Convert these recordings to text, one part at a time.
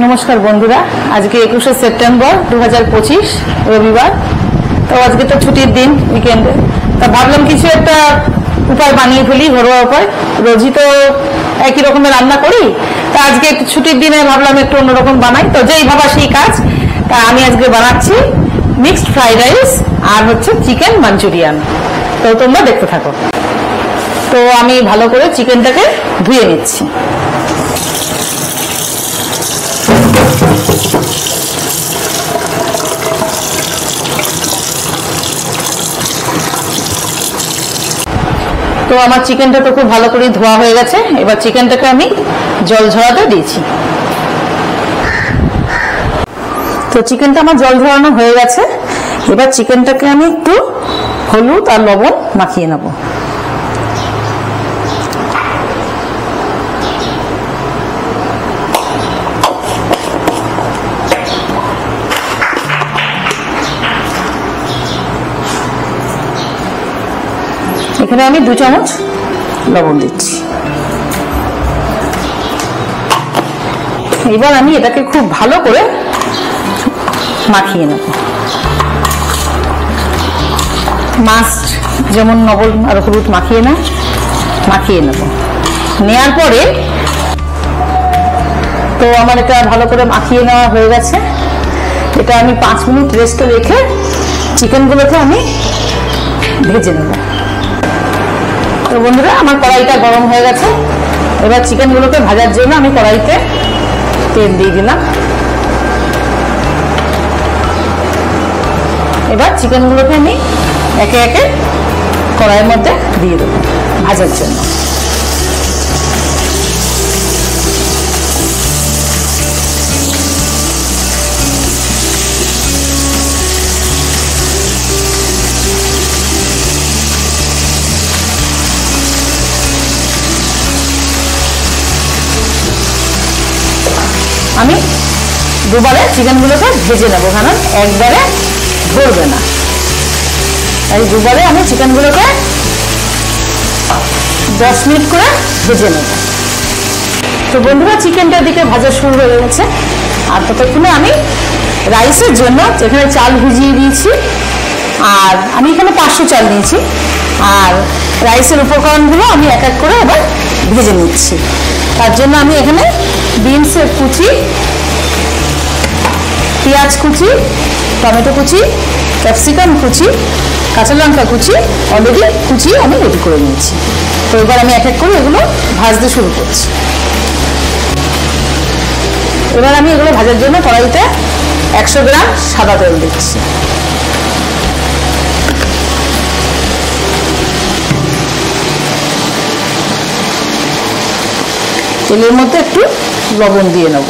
नमस्कार बंधुरा आज के 21 सेप्टेम्बर 2025 रविवार। तो आज के तो छुट्टिर दिन उइकेंडे तो भाबलाम किछु एकटा उपाय बानिये फेली घरोया उपाय। रोजई तो एक ही रकमेर रान्ना करी तो आज के छुट्टिर दिने भाबलाम एकटु अन्यरकम बानाई। तो जेई भाबा सेई काज। ता आमी आजके बानाচ্ছি मिक्सड फ्राइड राइस और होच्छे चिकेन मांचुरियान। तो तोमरा देखते थाको। तो आमी भालो करे चिकेनटाके धुए निচ্ছি। तो আমার চিকেনটা তো খুব ভালো করে ধোয়া হয়ে গেছে। এবার চিকেনটাকে আমি জল ঝরাতে দিয়েছি। তো চিকেনটা আমার জল ঝরানো হয়ে গেছে। এবার চিকেনটাকে আমি একটু হলুদ আর লবণ মাখিয়ে নেব। এখানে আমি 2 চামচ লবণ দিচ্ছি। এবার আমি এটাকে খুব ভালো করে মাখিয়ে নেব। মাস্ট যেমন লবণ আর হলুদ মাখিয়ে নেব। নেয়ার পরে তো আমার এটা ভালো করে মাখিয়ে নেওয়া হয়ে গেছে। এটা আমি 5 মিনিট রেস্টে রেখে চিকেনগুলোকে আমি ভেজে নেব। তো বন্ধুরা আমার কড়াইটা গরম হয়ে গেছে। এবার চিকেনগুলোকে ভাজার জন্য আমি কড়াইতে তেল দিয়ে দিলাম। এবার চিকেনগুলোকে আমি একে একে কড়াইয়ের মধ্যে দিয়ে দেব ভাজার জন্য। আমি দুবারে চিকেনগুলোকে ভেজে নেব, কারণ একবারে ধরবে না। তাই দুবারে আমি চিকেনগুলোকে 10 মিনিট করে ভেজে নেব। তো বন্ধুরা চিকেনটার দিকে ভাজা শুরু হয়ে গেছে। আর ততক্ষণে আমি রাইসের জন্য এখানে চাল ভিজিয়ে দিয়েছি। আর আমি এখানে 500 চাল নিয়েছি। আর রাইসের উপকরণগুলো আমি এক এক করে এবার ভেজে নিচ্ছি। তার জন্য আমি এখানে বিনসের কুচি, পেঁয়াজ কুচি, টমেটো কুচি, ক্যাপসিকাম কুচি, কাঁচা লঙ্কা কুচি অলরেডি কুচিয়ে আমি রেডি করে নিয়েছি। তো এবার আমি এক এক করে এগুলো ভাজতে শুরু করছি। এবার আমি এগুলো ভাজার জন্য কড়াইতে 100 গ্রাম সাদা তেল দিচ্ছি। তেলের মধ্যে একটু লবণ দিয়ে নেব।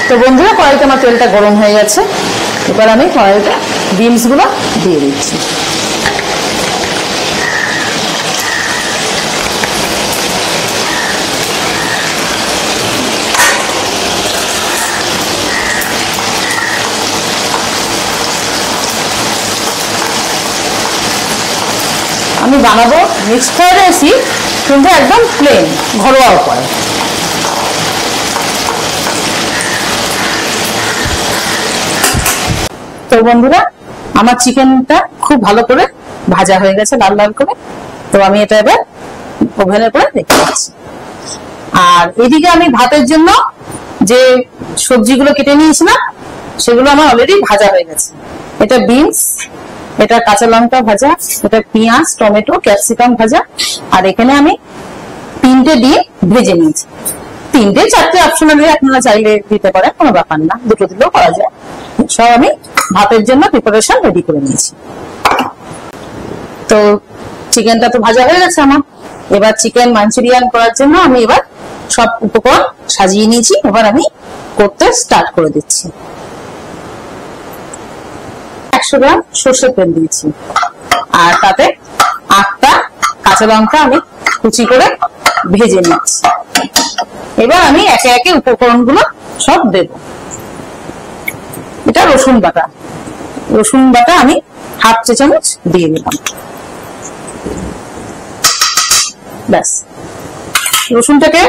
তো বন্ধুরা কড়াইতে আমার তেলটা গরম হয়ে গেছে। এবার আমি কড়াইতে বিনসগুলো দিয়ে দিচ্ছি। আমি বানাবো মিক্সড ফ্রাইড রাইসই, কিন্তু একদম প্লেন ঘরোয়া উপায়। তো বন্ধুরা আমার চিকেনটা খুব ভালো করে ভাজা হয়ে গেছে লাল লাল করে। তো আমি এটা এবার ওভেনে করে রেখে দিচ্ছি। আর এদিকে আমি ভাতের জন্য যে সবজিগুলো কেটে নিয়েছিলাম সেগুলো আমার অলরেডি ভাজা হয়ে গেছে। এটা বিনস, এটা কাঁচা লঙ্কা ভাজা, এটা পেঁয়াজ, টমেটো, ক্যাপসিকাম ভাজা। আর এখানে আমি 3টে ডিম ভেজে নিয়েছি। 3টে 4টে অপশনালি আপনারা চাইলে দিতে পারেন, কোনো ব্যাপার না, 2টো দিলেও করা যায়। সব আমি ভাতের জন্য প্রিপারেশন রেডি করে নিয়েছি। তো চিকেনটা তো ভাজা হয়ে গেছে আমার। এবার চিকেন মাঞ্চুরিয়ান করার জন্য আমি এবার সব উপকরণ সাজিয়ে নিয়েছি। এবার আমি করতে স্টার্ট করে দিচ্ছি। 100 গ্রাম সরষের তেল দিয়েছি। আর তাতে 8টা কাঁচা লঙ্কা আমি কুচি করে ভেজে নিচ্ছি। এবার আমি একে একে উপকরণগুলো সব দেব। এটা রসুন বাটা। রসুন বাটা আমি হাফ চা চামচ দিয়ে দিলাম। ব্যাস রসুনটাকে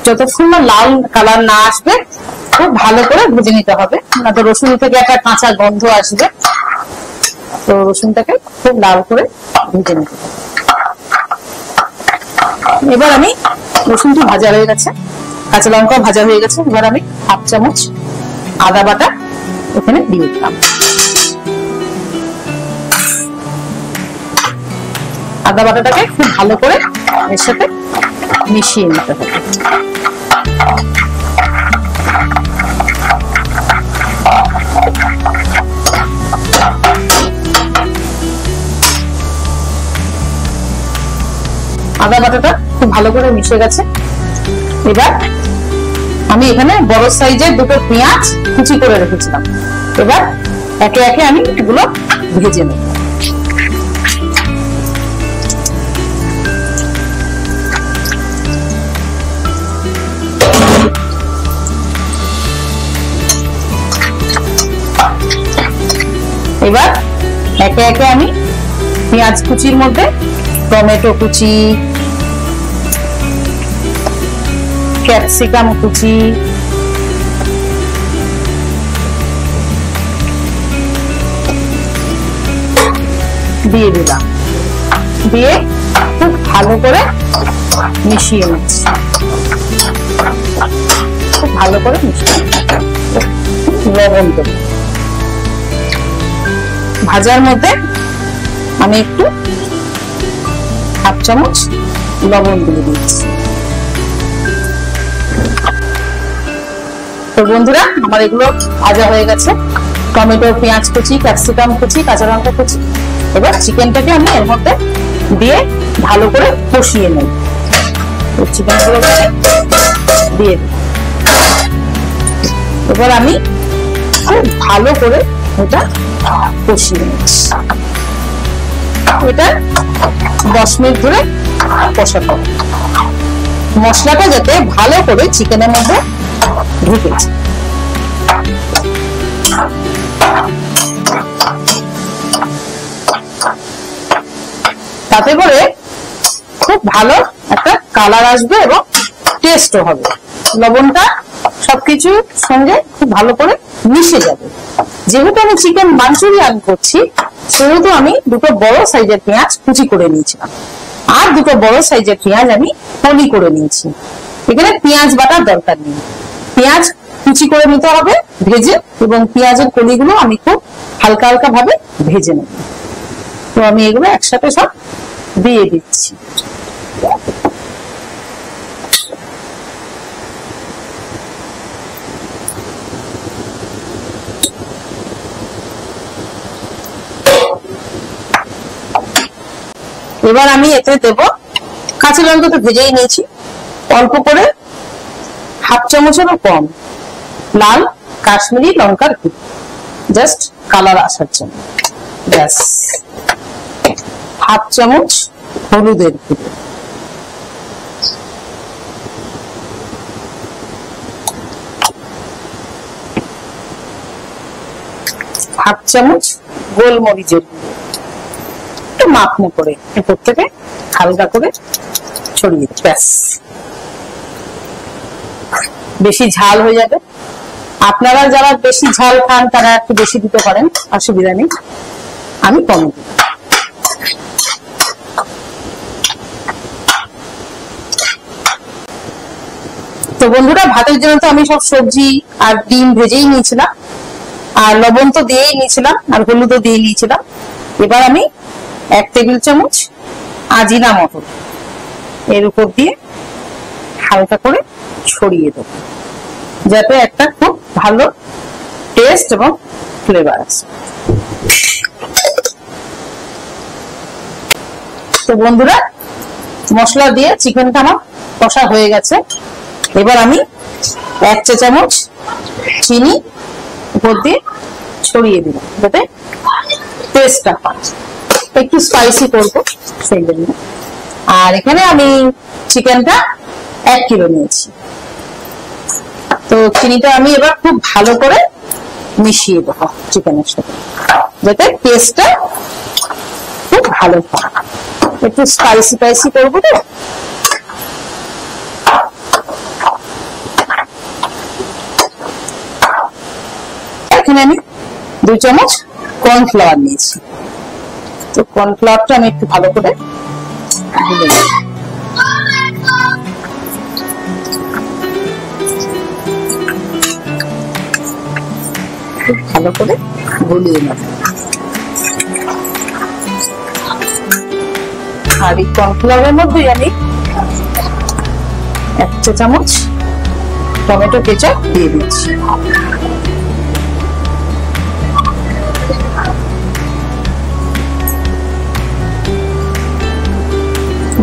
যতক্ষণ না লাল কালার না আসবে খুব ভালো করে ভেজে নিতে হবে, না তো রসুন থেকে একটা কাঁচা গন্ধ আসবে। তো রসুনটাকে খুব লাল করে ভেজে নিতে হবে। এবার আমি রসুনটি ভাজা হয়ে গেছে, কাঁচা লঙ্কাও ভাজা হয়ে গেছে। এবার আমি 1/2 চামচ আদা বাটা এখানে দিয়ে দিলাম। আদা বাটাটাকে খুব ভালো করে এর সাথে মিশিয়ে নিতে হবে। আদা বাটাটা খুব ভালো করে মিশে গেছে। এবার আমি এখানে বড় সাইজের 2টো পেঁয়াজ কুচি করে রেখেছিলাম। এবার একে একে আমি এগুলো ভেজে নেব। এবার একে একে আমি পেঁয়াজ কুচির মধ্যে টমেটো কুচি, ক্যাপসিকাম কুচি, দিয়ে দিলাম। দিয়ে খুব ভালো করে মিশিয়ে নিচ্ছি, খুব ভালো করে মিশিয়ে লবণ দেব। ভাজার মধ্যে আমি একটু 1/2 চামচ লবণ দিয়ে দিচ্ছি। তো বন্ধুরা, আমার এগুলো ভাজা হয়ে গেছে। টমেটো, পেঁয়াজ কুচি, ক্যাপসিকাম কুচি, কাঁচা লঙ্কা কুচি। এবার চিকেনটাকে আমি এর মধ্যে দিয়ে ভালো করে কষিয়ে নেব। চিকেনগুলো দিয়ে এবার আমি খুব ভালো করে এটা কষিয়ে নিচ্ছি। এটা 10 মিনিট ধরে কষাতে হবে, মশলাটা যাতে ভালো করে চিকেনের মধ্যে ঢুকেছে। তাতে করে খুব ভালো একটা কালার আসবে এবং টেস্টও হবে। লবণটা সবকিছুর সঙ্গে খুব ভালো করে মিশে যাবে। যেহেতু আমি চিকেন মাঞ্চুরিয়ান করছি, সেহেতু আমি 2টো বড় সাইজের পেঁয়াজ কুচি করে নিয়েছিলাম, আর 2টো বড় সাইজের পেঁয়াজ আমি কলি করে নিয়েছি। এখানে পেঁয়াজ বাটার দরকার নেই, পেঁয়াজ কুচি করে নিতে হবে ভেজে, এবং পেঁয়াজের কলিগুলো আমি খুব হালকা হালকা ভাবে ভেজে নেব। তো আমি এগুলো একসাথে সব দিয়ে দিচ্ছি। এবার আমি এতে দেব, কাঁচা লঙ্কা তো ভেজেই নিয়েছি, অল্প করে 1/2 চামচেরও কম লাল কাশ্মীরি লঙ্কার গুঁড়ো, জাস্ট কালার আসার জন্য। ব্যাস 1/2 চামচ হলুদের গুঁড়ো, 1/2 চামচ গোলমরিচের গুঁড়ো, একটু মাখনো করে উপর থেকে হালকা করে ছড়িয়ে দিই। ব্যাস, বেশি ঝাল হয়ে যাবে। আপনারা যারা বেশি ঝাল খান তারা একটু বেশি দিতে পারেন, অসুবিধা নেই, আমি কম দিই। তো বন্ধুরা, ভাতের জন্য তো আমি সব সবজি আর ডিম ভেজেই নিয়েছিলাম, আর লবণ তো দিয়েই নিয়েছিলাম, আর হলুদও দিয়ে নিয়েছিলাম। এবার আমি 1 টেবিল চামচ আজিনা মটর এর উপর দিয়ে হালকা করে ছড়িয়ে দেব, যাতে একটা খুব ভালো টেস্ট এবং ফ্লেভার আসে। তো বন্ধুরা, মশলা দিয়ে চিকেনটা আমার কষা হয়ে গেছে। এবার আমি 1 চা চামচ চিনি উপর দিয়ে ছড়িয়ে দিলাম, যাতে টেস্টটা হয়। একটু স্পাইসি করবো সেই জন্য। আর এখানে আমি চিকেনটা 1 কিলো নিয়েছি। তো চিনিটা আমি এবার খুব ভালো করে মিশিয়ে দেবো চিকেনের সাথে, যাতে টেস্টটা খুব ভালো হয়। একটু স্পাইসি করবো তো, এখানে আমি 2 চামচ কর্নফ্লাওয়ার নিয়েছি। তো কর্নফ্লাওয়ারটা আমি একটু ভালো করে গুলে নেব। ভালো করে গুলিয়ে নেব। আর এই কর্নফ্লাওয়ারের মধ্যে আমি 1 চা চামচ টমেটো কেচাপ দিয়ে দিচ্ছি।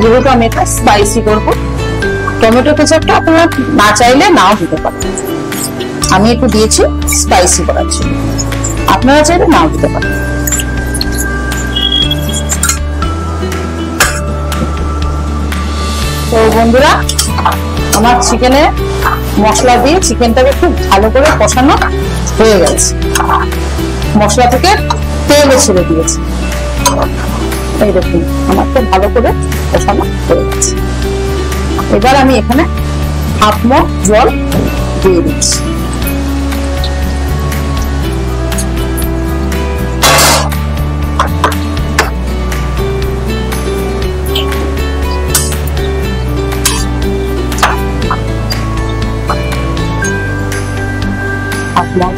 যেহেতু আমি এটা স্পাইসি করবো, টমেটো কেচাপটা আপনারা না চাইলে নাও দিতে পারেন। আমি একটু দিয়েছি স্পাইসি করার জন্য, আপনারা চাইলে নাও দিতে পারেন। তো বন্ধুরা, আমার চিকেনে মশলা দিয়ে চিকেনটাকে খুব ভালো করে কষানো হয়ে গেছে। মশলা থেকে তেলও ছেড়ে দিয়েছে। এই দেখুন আমার খুব ভালো করে কষানো হয়ে গেছে। এবার আমি এখানে 1/2 মগ জল দিয়ে দিচ্ছি।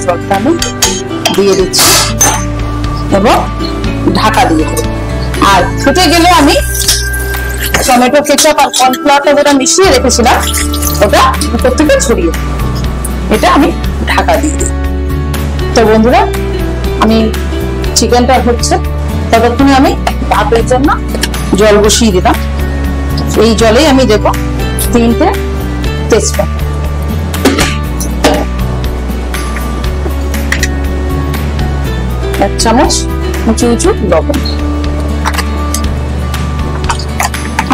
জলটা আমি দিয়ে দিচ্ছি এবং ঢাকা দিয়ে দেব। আর ফুটে গেলে আমি টমেটো কেচাপ আর কর্নফ্লাওয়ারটা যেটা মিশিয়ে রেখেছিলাম ওটা উপর থেকে ছড়িয়ে দেব। এটা আমি ঢাকা দিয়ে দেব। তো বন্ধুরা, আমি চিকেনটা হচ্ছে ততক্ষণে আমি ভাতের জন্য জল বসিয়ে দিলাম। এই জলেই আমি দেব 3টে তেজপাতা, 1 চামচ উঁচু উঁচু লবণ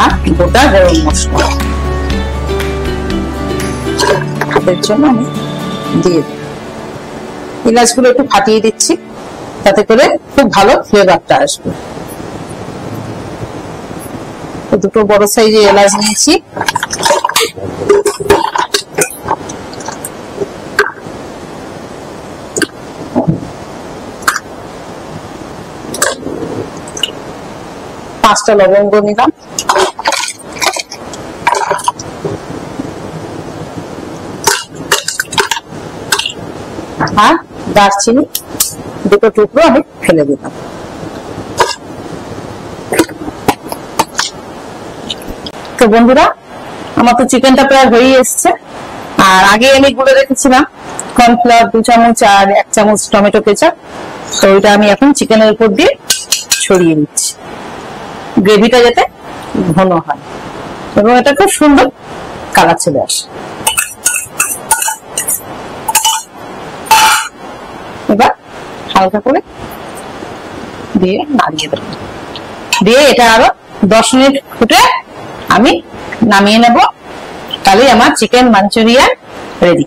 আর গোটা গরম মশলা ভাতের জন্য আমি দিয়ে দিই। এলাচগুলো একটু ফাটিয়ে দিচ্ছি, তাতে করে খুব ভালো ফ্লেভারটা আসবে। 2টো বড় সাইজের এলাচ নিয়েছি। পাঁচটা লবঙ্গ নিলাম, আর দারচিনি 2টো টুকরো আমি ফেলে দিলাম। তো বন্ধুরা, আমার তো চিকেনটা প্রায় হয়ে এসছে। আর আগে আমি গুলে রেখেছিলাম কর্নফ্লাওয়ার 2 চামচ আর 1 চামচ টমেটো কেচাপ। তো ওইটা আমি এখন চিকেনের উপর দিয়ে ছড়িয়ে নিচ্ছি, গ্রেভিটা যাতে ঘন হয় এবং এটা খুব সুন্দর কালার চলে আসে। এবার হালকা করে দিয়ে নাড়িয়ে দেব, দিয়ে এটা আরো 10 মিনিট ফুটে আমি নামিয়ে নেব। তাহলে আমার চিকেন মাঞ্চুরিয়ান রেডি।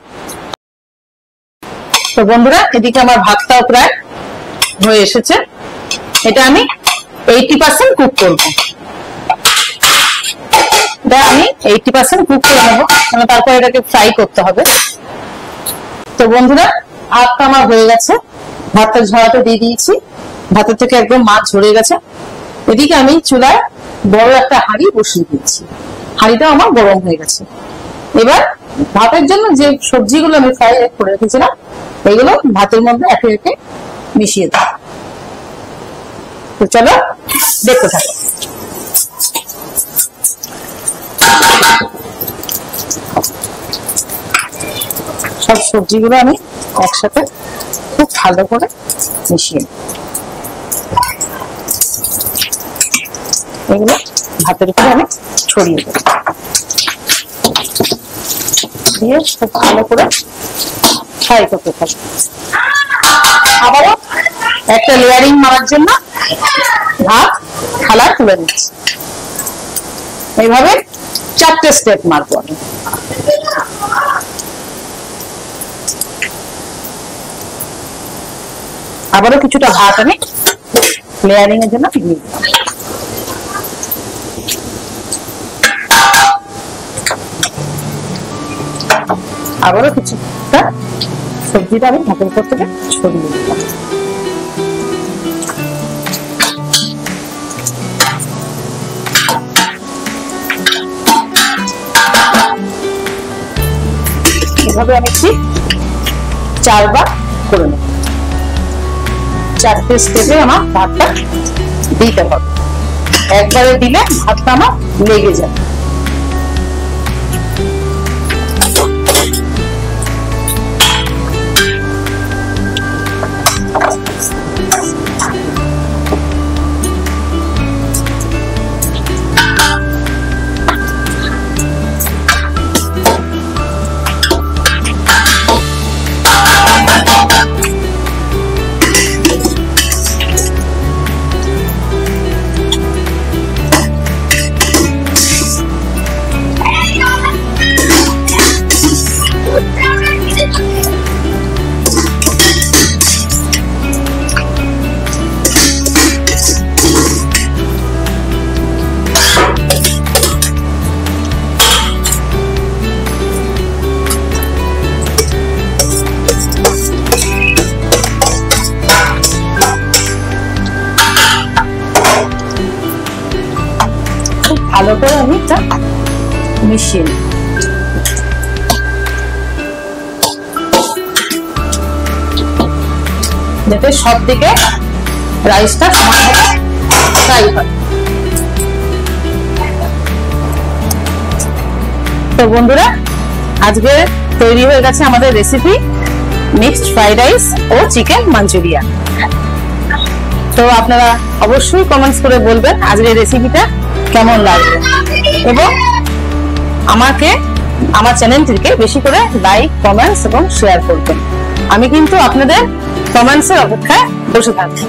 তো বন্ধুরা, এদিকে আমার ভাতটাও প্রায় হয়ে এসেছে। এটা আমি 80% কুক করব। এটা আমি 80% কুক করে নেবো, মানে তারপর এটাকে ফ্রাই করতে হবে। তো বন্ধুরা, ভাতটা আমার হয়ে গেছে। ভাতটা ঝরাতে দিয়ে দিয়েছি, ভাতের থেকে একদম মাছ ঝরে গেছে। এদিকে আমি চুলায় বড় একটা হাঁড়ি বসিয়ে দিয়েছি, হাঁড়িটা আমার গরম হয়ে গেছে। এবার ভাতের জন্য যে সবজিগুলো আমি ফ্রাই করে রেখেছিলাম এইগুলো ভাতের মধ্যে একে একে মিশিয়ে দেব। তো চলো দেখতে থাকো। সব সবজিগুলো আমি একসাথে খুব ভালো করে মিশিয়ে এগুলো ভাতের উপরে আমি ছড়িয়ে দেব, দিয়ে খুব ভালো করে ফ্রাই করতে থাকবো। আবারও একটা লেয়ারিং মারার জন্য ভাত থালায় তুলে নিচ্ছি। এইভাবে 4টে স্টেপ মারবো আমি। আবারও কিছুটা ভাত আমি লেয়ারিং এর জন্য দিয়ে দিলাম। আবারও কিছুটা সবজিটা আমি ভাতের উপর থেকে ছড়িয়ে দিলাম। এভাবে আমি ঠিক 4 বার করে নেব। 4টে স্টেপে আমার ভাতটা দিতে হবে, একবারে দিলে ভাতটা আমার লেগে যায়। ভালো করে আমি এটা মিশিয়ে নিই। যাতে সব দিকে রাইসটা সমানভাবে ফ্রাই হয়। তো বন্ধুরা, আজকে তৈরি হয়ে গেছে আমাদের রেসিপি মিক্সড ফ্রাইড রাইস ও চিকেন মাঞ্চুরিয়ান। তো আপনারা অবশ্যই কমেন্টস করে বলবেন আজকের রেসিপিটা কেমন লাগবে, এবং আমাকে আমার চ্যানেলটিকে বেশি করে লাইক, কমেন্টস এবং শেয়ার করবেন। আমি কিন্তু আপনাদের কমেন্টসের অপেক্ষায় বসে থাকছি।